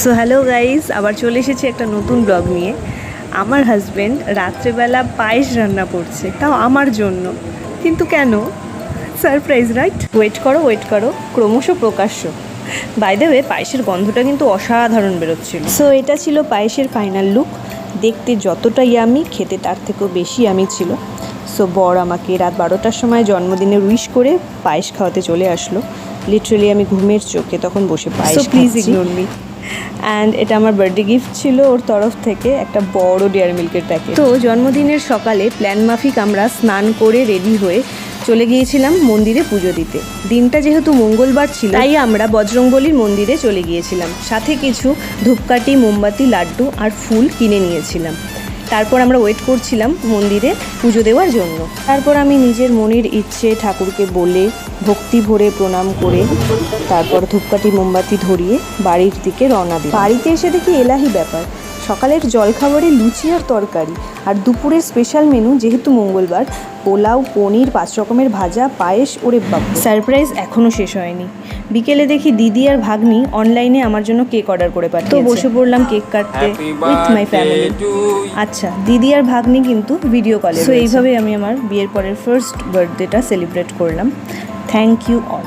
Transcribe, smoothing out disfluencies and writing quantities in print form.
So hello guys, আবার চলে এসেছি একটা নতুন ব্লগ নিয়ে। আমার হাজব্যান্ড রাত্রেবেলা পায়েস রান্না করছে, তাও আমার জন্য। কিন্তু কেন? Surprise, right? ওয়েট করো, ক্রমশ প্রকাশ্য। বাই দ্য ওয়ে, পায়েসের গন্ধটা কিন্তু অসাধারণ বেরোচ্ছিল। সো এটা ছিল পায়েসের ফাইনাল লুক। দেখতে যতটা ইয়ামি, খেতে তার থেকেও বেশি ইয়ামি ছিল। সো বর আমাকে রাত 12টার সময় জন্মদিনে উইশ করে পায়েস খাওয়াতে চলে আসলো। লিটারালি আমি ঘুমের চোখে তখন বসে পায়েস খাচ্ছি। Please ignore me. অ্যান্ড এটা আমার বার্থডে গিফট ছিল ওর তরফ থেকে, একটা বড় ডেয়ারি মিল্কের প্যাকেট। তো জন্মদিনের সকালে প্ল্যান মাফিক আমরা স্নান করে রেডি হয়ে চলে গিয়েছিলাম মন্দিরে পুজো দিতে। দিনটা যেহেতু মঙ্গলবার ছিল, তাই আমরা বজরংবলীর মন্দিরে চলে গিয়েছিলাম। সাথে কিছু ধূপকাঠি, মোমবাতি, লাড্ডু আর ফুল কিনে নিয়েছিলাম। তারপর আমরা ওয়েট করছিলাম মন্দিরে পুজো দেওয়ার জন্য। তারপর আমি নিজের মনের ইচ্ছে ঠাকুরকে বলে ভক্তি ভরে প্রণাম করে তারপর ধূপকাঠি মোমবাতি ধরিয়ে বাড়ির দিকে রওনা দিই। বাড়িতে এসে দেখি এলাহি ব্যাপার, সকালের জলখাবারে লুচি আর তরকারি, আর দুপুরের স্পেশাল মেনু যেহেতু মঙ্গলবার, পোলাও, পনির, 5 রকমের ভাজা, পায়েস। ওরে বাবা, সারপ্রাইজ এখনও শেষ হয়নি। বিকেলে দেখি দিদি আর ভাগ্নি অনলাইনে আমার জন্য কেক অর্ডার করে পাঠিয়েছে। তো বসে পড়লাম কেক কাটতে উইথ মাই ফ্যামিলি। আচ্ছা, দিদি আর ভাগ্নি কিন্তু ভিডিও কলে। সো এইভাবে আমি আমার বিয়ের পরের ফার্স্ট বার্থডেটা সেলিব্রেট করলাম। Thank you all.